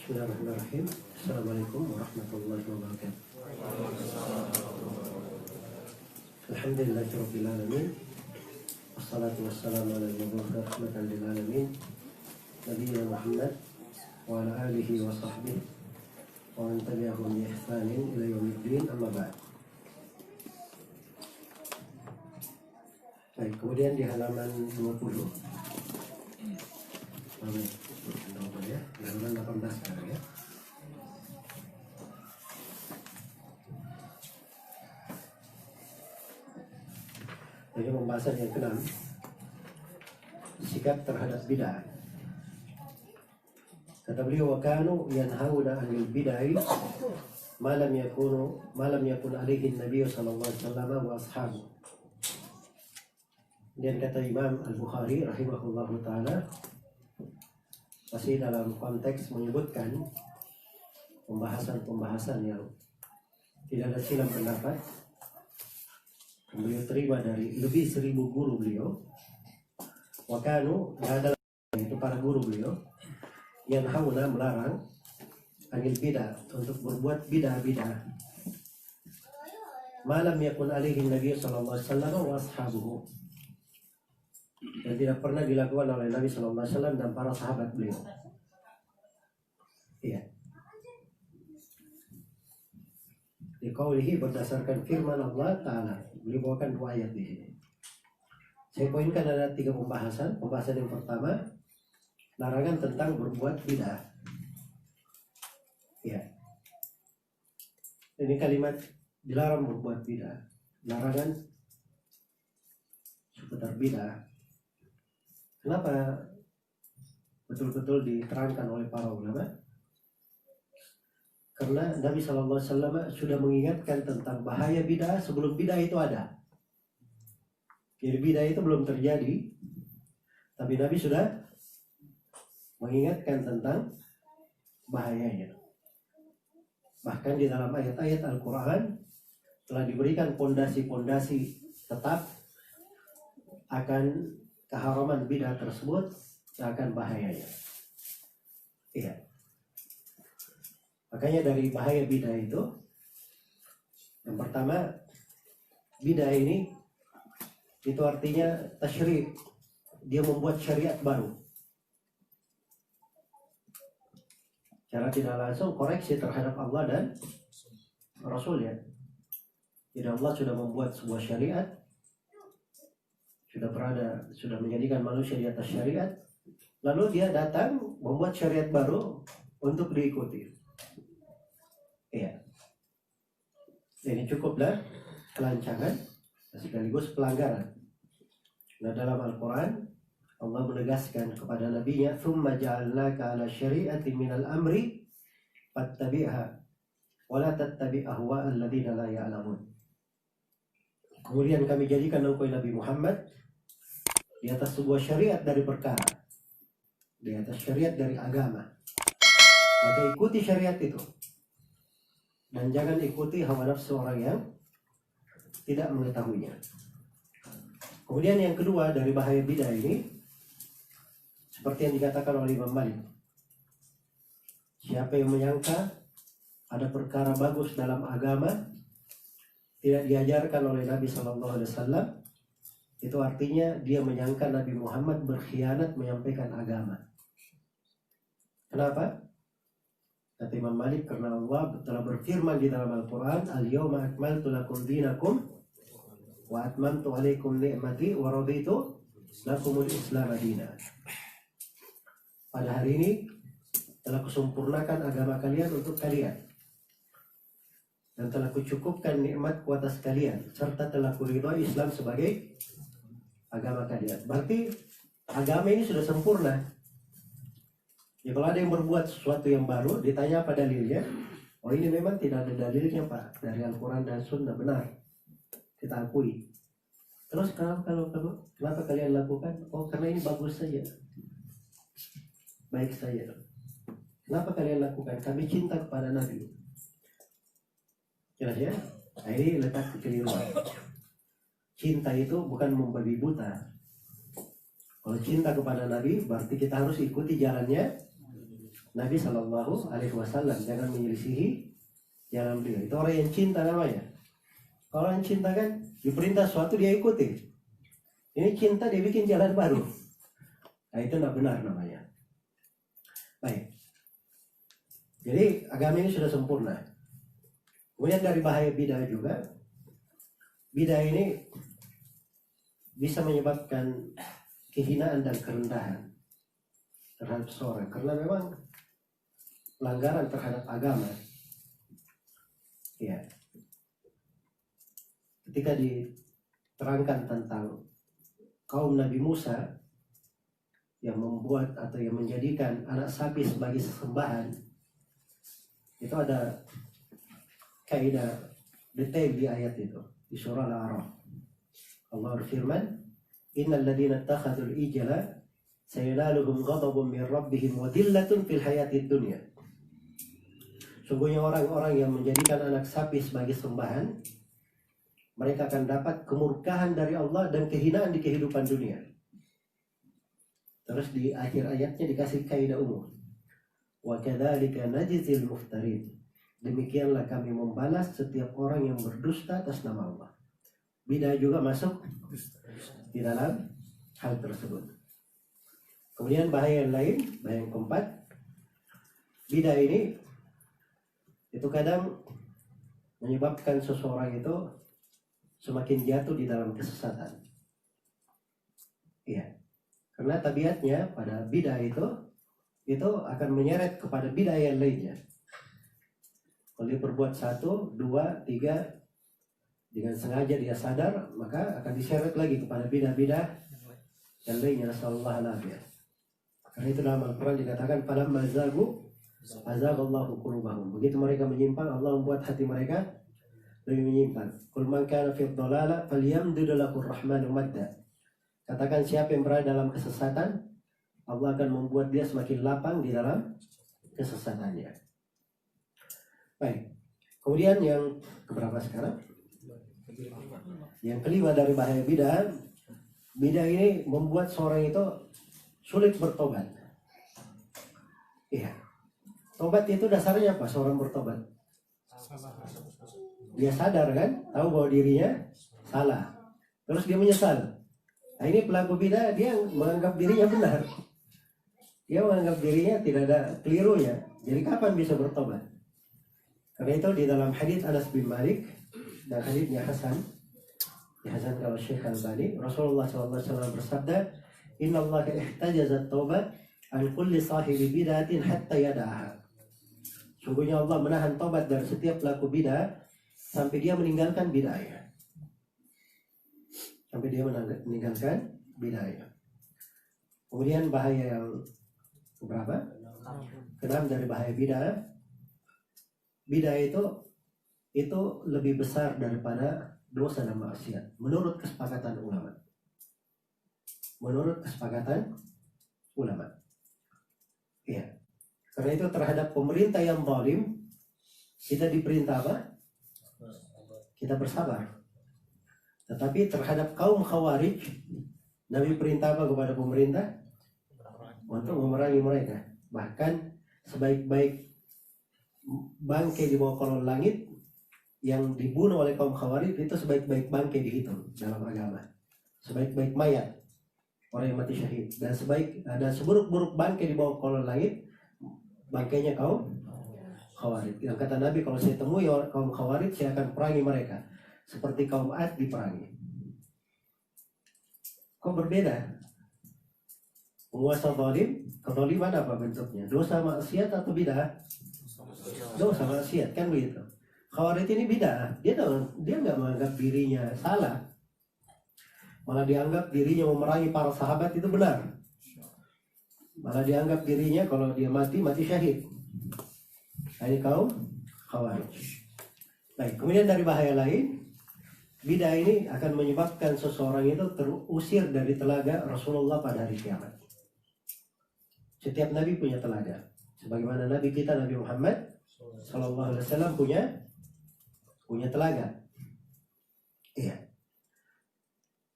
Bismillahirrahmanirrahim. Assalamualaikum warahmatullahi wabarakatuh. Alhamdulillahirabbil alamin. Wassalatu wassalamu ala al-mubawwir rahmatan lil alamin. Nabiyina Muhammad wa ala alihi wa sahbihi wa man tabi'ahum bi ihsanin ila yaumiddin, amma ba'd. Baik, kemudian di halaman 20. Ya, halaman 18 sekarang ya. Ini pembahasan yang ke-6, sikap terhadap bid'ah. Kata beliau, wa kanu yanhauna 'anil bid'ah ma lam yakun alaihi an-nabiy sallallahu alaihi wasallam wa ashabu. Dan kata Imam Al-Bukhari rahimahullahu taala, masih dalam konteks menyebutkan pembahasan-pembahasan yang tidak ada silang pendapat, beliau terima dari lebih 1000 guru beliau. Wakanu, adalah itu para guru beliau, yang hauna melarang anil bidah, untuk berbuat bidah-bidah. Malam yakun alaihi Nabi sallallahu alaihi wasallam wa ashabuhu, dan tidak pernah dilakukan oleh Nabi sallallahu alaihi wasallam dan para sahabat beliau. Iya. Diqaulihi, berdasarkan firman Allah Ta'ala. Beliau bawakan 2 ayat di sini. Saya poinkan ada 3 pembahasan. Pembahasan yang pertama, larangan tentang berbuat bid'ah. Ya. Ini kalimat dilarang berbuat bid'ah. Larangan seputar bid'ah. Kenapa betul-betul diterangkan oleh para ulama? Karena Nabi SAW sudah mengingatkan tentang bahaya bid'ah sebelum bid'ah itu ada. Jadi bid'ah itu belum terjadi, tapi Nabi sudah mengingatkan tentang bahayanya. Bahkan di dalam ayat-ayat Al-Quran telah diberikan pondasi-pondasi tetap akan keharaman bid'ah tersebut, akan bahayanya. Iya. Makanya dari bahaya bid'ah itu, yang pertama, bid'ah ini itu artinya tasyri', dia membuat syariat baru. Cara tidak langsung koreksi terhadap Allah dan Rasul ya. Jadi Allah sudah membuat sebuah syariat, sudah menjadikan manusia di atas syariat, lalu dia datang membuat syariat baru untuk diikuti. Iya. Ini cukuplah kelancangan sekaligus pelanggaran. Nah, dalam Al-Quran Allah menegaskan kepada Nabi-Nya, "Tsumma ja'alnaka 'ala syari'atin minal amri fattabi'ha wa la tattabi' ahwa'al ladzina la ya'lamun." Kemudian kami jadikan engkau Nabi Muhammad di atas sebuah syariat dari perkara, di atas syariat dari agama. Maka ikuti syariat itu, dan jangan ikuti hawa nafsu orang yang tidak mengetahuinya. Kemudian yang kedua dari bahaya bid'ah ini, seperti yang dikatakan oleh Imam Malik, siapa yang menyangka ada perkara bagus dalam agama tidak diajarkan oleh Nabi SAW, itu artinya dia menyangka Nabi Muhammad berkhianat menyampaikan agama. Kenapa? Kata Imam Malik, karena Allah telah berfirman di dalam Al-Quran, "Al-yawma akmaltu lakum dinakum wa atmamtu alaikum ni'mati wa raditu lakumul Islam dinan." Pada hari ini telah kusempurnakan agama kalian untuk kalian, dan telah kucukupkan nikmatku atas kalian, serta telah kuridhoi Islam sebagai agama kalian. Berarti agama ini sudah sempurna. Ya, kalau ada yang berbuat sesuatu yang baru, ditanya apa dalilnya? Oh, ini memang tidak ada dalilnya Pak, dari Al-Quran dan Sunnah, benar, kita akui. Terus kenapa kalian lakukan? Oh, karena ini bagus saja, baik saja. Kenapa kalian lakukan? Kami cinta kepada Nabi. Jelas ya? Nah, ini letak kekeliruan. Cinta itu bukan membabi buta. Kalau cinta kepada Nabi, berarti kita harus ikuti jalannya Nabi Shallallahu Alaihi Wasallam, jangan menyelisihi jalan beliau. Itu orang yang cinta namanya. Kalau yang cinta kan diperintah sesuatu dia ikuti. Ini cinta dia bikin jalan baru. Nah itu tidak benar namanya. Baik. Jadi agama ini sudah sempurna. Kemudian dari bahaya bidah juga, bidah ini bisa menyebabkan kehinaan dan kerendahan terhadap seorang, karena memang pelanggaran terhadap agama. Ya. Ketika diterangkan tentang kaum Nabi Musa yang membuat atau yang menjadikan anak sapi sebagai sesembahan, itu ada kaidah detail di ayat itu di surah Al-A'raf. Allah berfirman, innal ladzina ittakhadul ijla sayanaluhum ghadabun min rabbihim wa dhillatun fil hayatid dunya. Sungguhnya orang-orang yang menjadikan anak sapi sebagai sembahan, mereka akan dapat kemurkaan dari Allah dan kehinaan di kehidupan dunia. Terus di akhir ayatnya dikasih kaidah umum. Wa kadzalika najzil muftarin. Demikianlah kami membalas setiap orang yang berdusta atas nama Allah. Bidah juga masuk di dalam hal tersebut. Kemudian bahaya yang lain, bahaya yang keempat, bidah ini itu kadang menyebabkan seseorang itu semakin jatuh di dalam kesesatan. Iya, karena tabiatnya pada bidah itu akan menyeret kepada bidah yang lainnya. Kalau dia berbuat 1, 2, 3 dengan sengaja dia sadar, maka akan diseret lagi kepada bidah-bidah yang lainnya. Nasallallahu alaihi. Karena itu dalam Al-Quran dikatakan falamma zagu azaghallahu qulubahum. Begitu mereka menyimpang, Allah membuat hati mereka lebih menyimpang. Qul man kana fi dhalala falyamdud lahu ar-rahmanu madda. Katakan siapa yang berada dalam kesesatan, Allah akan membuat dia semakin lapang di dalam kesesatannya. Baik. Kemudian yang keberapa sekarang? Yang kelima dari bahaya bidah. Bidah ini membuat seorang itu sulit bertobat. Iya. Tobat itu dasarnya apa? Seorang bertobat, dia sadar kan, tahu bahwa dirinya salah, terus dia menyesal. Nah ini pelaku bidah, dia menganggap dirinya benar, dia menganggap dirinya tidak ada kelirunya. Jadi kapan bisa bertobat? Karena itu di dalam hadits Anas bin Malik dan haditsnya Hasan kalau Syekh Al-Albani, Rasulullah SAW bersabda, Inna Allah ihtajazat taubat an kulli sahibi bid'atin hatta yada'aha. Sungguhnya Allah menahan taubat dari setiap pelaku bidah sampai dia meninggalkan bid'ahnya. Sampai dia meninggalkan bid'ahnya. Kemudian bahaya yang berapa? Keenam dari bahaya bidah. Bidah itu lebih besar daripada dosa dan maksiat menurut kesepakatan ulama. Menurut kesepakatan ulama. Iya. Karena itu terhadap pemerintah yang zalim, kita diperintah apa? Kita bersabar. Tetapi terhadap kaum khawarij, Nabi perintah apa kepada pemerintah? Untuk memerangi mereka. Bahkan sebaik-baik bangkai di bawah kolong langit yang dibunuh oleh kaum khawarij itu sebaik-baik bangkai dihitung dalam agama. Sebaik-baik mayat orang yang mati syahid, dan seburuk-buruk bangkai di bawah kolong langit bangkainya kaum khawarij. Yang kata Nabi, kalau saya temui kaum khawarij, saya akan perangi mereka seperti kaum Ad diperangi. Kok berbeda? Penguasa zalim, kezaliman apa bentuknya? Dosa maksiat atau bidah? Dosa maksiat, kan begitu. Khawarij ini bidah, dia nggak menganggap dirinya salah, malah dianggap dirinya memerangi para sahabat itu benar. Malah dianggap dirinya kalau dia mati syahid. Ini kaum khawarij. Baik, kemudian dari bahaya lain, bidah ini akan menyebabkan seseorang itu terusir dari telaga Rasulullah pada hari kiamat. Setiap nabi punya telaga. Sebagaimana nabi kita Nabi Muhammad sallallahu alaihi wasallam punya telaga. Iya.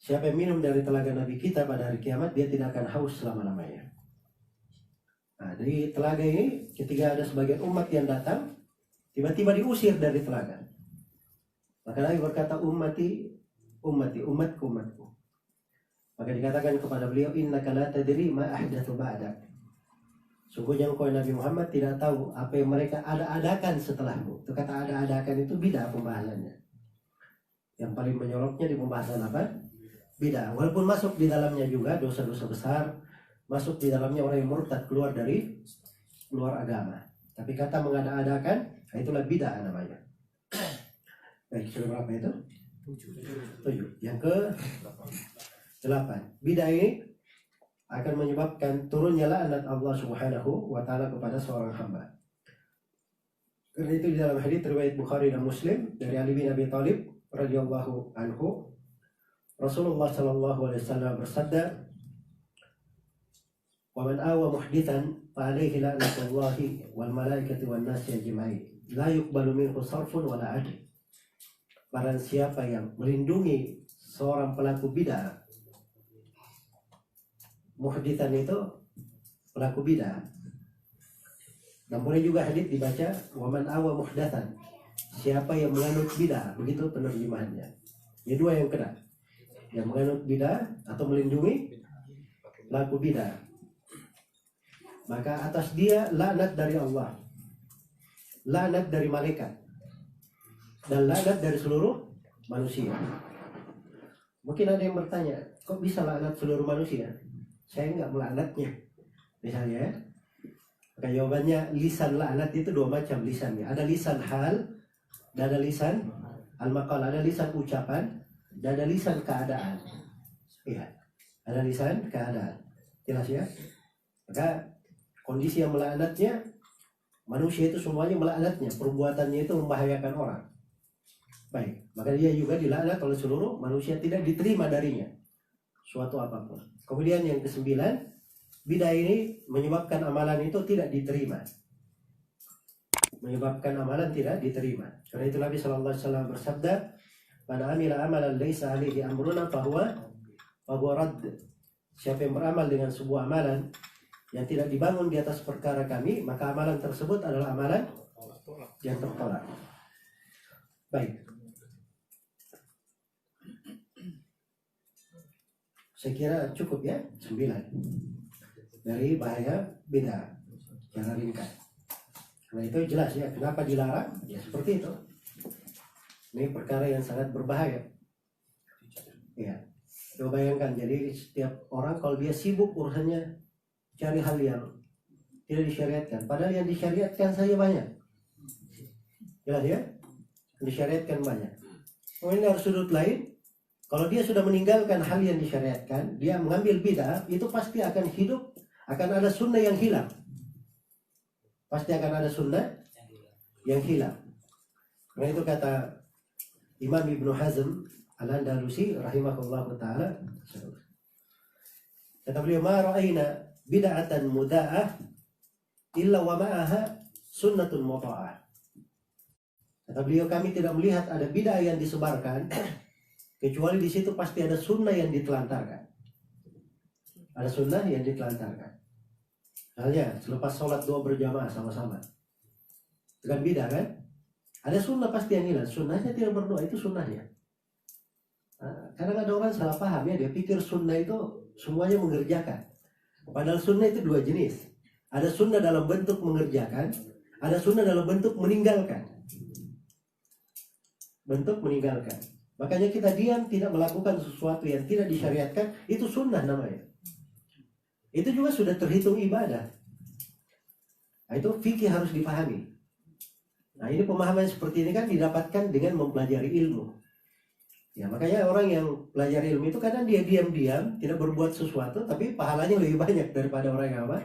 Siapa yang minum dari telaga nabi kita pada hari kiamat, dia tidak akan haus selama-lamanya. Nah, dari telaga ini ketika ada sebagian umat yang datang, tiba-tiba diusir dari telaga. Maka Nabi berkata, ummati, ummati, umatku, umatku. Maka dikatakan kepada beliau, innaka la tadri ma ahdatsu ba'dak. Sungguhnya engkau Nabi Muhammad tidak tahu apa yang mereka ada-adakan setelahmu. Itu kata ada-adakan itu bid'ah pembahasannya. Yang paling menyoroknya di pembahasan apa? Bid'ah. Walaupun masuk di dalamnya juga dosa-dosa besar, masuk di dalamnya orang yang murtad keluar agama. Tapi kata mengada-adakan, itulah bid'ah namanya. Baik, sudah berapa itu? 7. Yang ke 8. Bid'ah ini akan menyebabkan turunnya laknat Allah Subhanahu wa taala kepada seorang hamba. Karena itu di dalam hadis riwayat Bukhari dan Muslim dari Ali bin Abi Thalib radhiyallahu anhu, Rasulullah sallallahu alaihi wasallam bersabda, "Wa man awa muhditsan fa alaihi la'natullahi wal malaikati wan nasi ajma'in. La yuqbalu minhu sarfun wala 'adl." Barang siapa yang melindungi seorang pelaku bid'ah, muhditsan itu pelaku bid'ah. Dan boleh juga hadits dibaca waman awa muhdatsan, siapa yang menganut bid'ah, begitu penerjemahannya. Ini dua yang kena, yang menganut bid'ah atau melindungi pelaku bid'ah, maka atas dia laknat dari Allah, laknat dari malaikat, dan laknat dari seluruh manusia. Mungkin ada yang bertanya, kok bisa laknat seluruh manusia? Saya nggak melaknatnya, misalnya. Maka jawabannya, lisan laknat itu dua macam lisannya. Ada lisan hal, dan ada lisan al-maqal. Ada lisan ucapan, dan ada lisan keadaan. Iya, ada lisan keadaan. Jelas ya? Maka kondisi yang melaknatnya, manusia itu semuanya melaknatnya. Perbuatannya itu membahayakan orang. Baik, maka dia juga dilaknat oleh seluruh manusia, tidak diterima darinya suatu apapun. Kemudian yang ke-9, bid'ah ini menyebabkan amalan itu tidak diterima. Menyebabkan amalan tidak diterima. Karena itu Nabi sallallahu alaihi wasallam bersabda, "Man 'amila amalan laisa 'alaihi amruna fahuwa radd." Siapa yang beramal dengan sebuah amalan yang tidak dibangun di atas perkara kami, maka amalan tersebut adalah amalan yang tertolak. Baik. Saya kira cukup ya, 9 dari bahaya bid'ah. Jangan ringkas. Karena itu jelas ya, kenapa dilarang? Ya seperti itu. Ini perkara yang sangat berbahaya. Ya, coba bayangkan, jadi setiap orang kalau dia sibuk urusannya cari hal yang tidak disyariatkan, padahal yang disyariatkan saja banyak. Jelas ya? Disyariatkan banyak. Kemudian dari sudut lain, kalau dia sudah meninggalkan hal yang disyariatkan, dia mengambil bid'ah, itu pasti akan hidup, akan ada sunnah yang hilang. Pasti akan ada sunnah yang hilang. Karena itu kata Imam Ibnu Hazm Al-Andalusi rahimahullah ta'ala, kata beliau, "Ma ra'ayna bid'atan muda'ah illa wa ma'aha sunnatun muta'ah." Kata beliau, kami tidak melihat ada bid'ah yang disebarkan kecuali di situ pasti ada sunnah yang ditelantarkan. Ada sunnah yang ditelantarkan. Misalnya selepas sholat 2 berjamaah sama-sama, itu kan bid'ah kan? Ada sunnah pasti yang hilang. Sunnahnya tidak berdoa, itu sunnahnya. Kadang ada orang salah paham ya, dia pikir sunnah itu semuanya mengerjakan. Padahal sunnah itu 2 jenis. Ada sunnah dalam bentuk mengerjakan, ada sunnah dalam bentuk meninggalkan. Bentuk meninggalkan. Makanya kita diam, tidak melakukan sesuatu yang tidak disyariatkan, itu sunnah namanya. Itu juga sudah terhitung ibadah. Nah, itu fikih harus dipahami. Nah, ini pemahaman seperti ini kan didapatkan dengan mempelajari ilmu. Ya, makanya orang yang belajar ilmu itu kadang dia diam-diam, tidak berbuat sesuatu, tapi pahalanya lebih banyak daripada orang yang apa?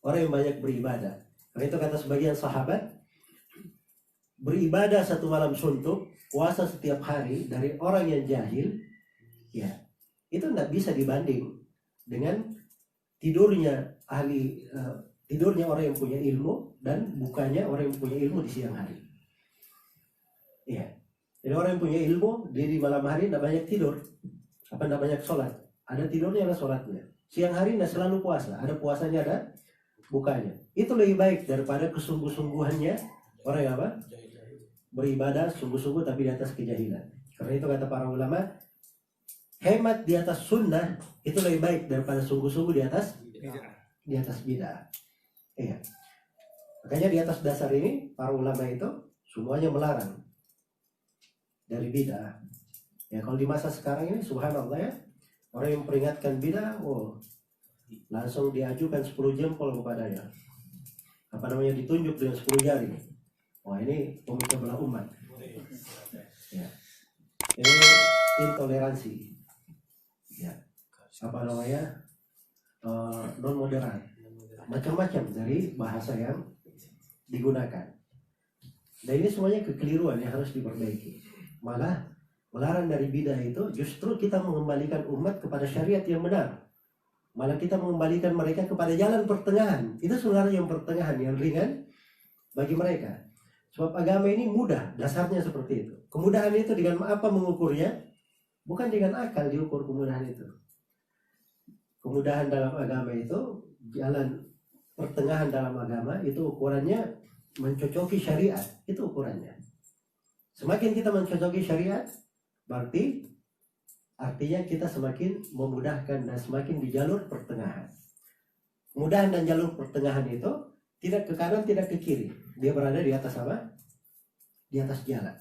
Orang yang banyak beribadah. Karena itu kata sebagian sahabat, beribadah 1 malam suntuk, puasa setiap hari dari orang yang jahil, ya itu tidak bisa dibanding dengan tidurnya tidurnya orang yang punya ilmu dan bukannya orang yang punya ilmu di siang hari. Ya, jadi orang yang punya ilmu dia di malam hari tidak banyak tidur, tidak banyak sholat. Ada tidurnya, ada sholatnya. Siang hari tidak selalu puasa, ada puasanya, ada bukanya. Itu lebih baik daripada kesungguh-sungguhannya orang yang apa? Beribadah sungguh-sungguh tapi di atas kejahilan. Karena itu kata para ulama, hemat di atas sunnah itu lebih baik daripada sungguh-sungguh di atas bid'ah. Iya. Makanya di atas dasar ini para ulama itu semuanya melarang dari bid'ah. Ya kalau di masa sekarang ini subhanallah ya, orang yang memperingatkan bid'ah, langsung diajukan 10 jempol kepadanya. Apa namanya, ditunjuk dengan 10 jari. Wah, ini pemecah belah umat. Ya. Ini intoleransi. Ya. Apa namanya? Non moderat. Macam-macam dari bahasa yang digunakan. Dan ini semuanya kekeliruan yang harus diperbaiki. Malah melarang dari bidah itu justru kita mengembalikan umat kepada syariat yang benar. Malah kita mengembalikan mereka kepada jalan pertengahan. Itu sebenarnya yang pertengahan, yang ringan bagi mereka. Sebab agama ini mudah, dasarnya seperti itu. Kemudahan itu dengan apa mengukurnya? Bukan dengan akal diukur kemudahan itu. Kemudahan dalam agama itu, jalan pertengahan dalam agama itu ukurannya mencocoki syariat. Itu ukurannya. Semakin kita mencocoki syariat, berarti artinya kita semakin memudahkan dan semakin di jalur pertengahan. Kemudahan dan jalur pertengahan itu tidak ke kanan, tidak ke kiri. Dia berada di atas apa? Di atas jalan.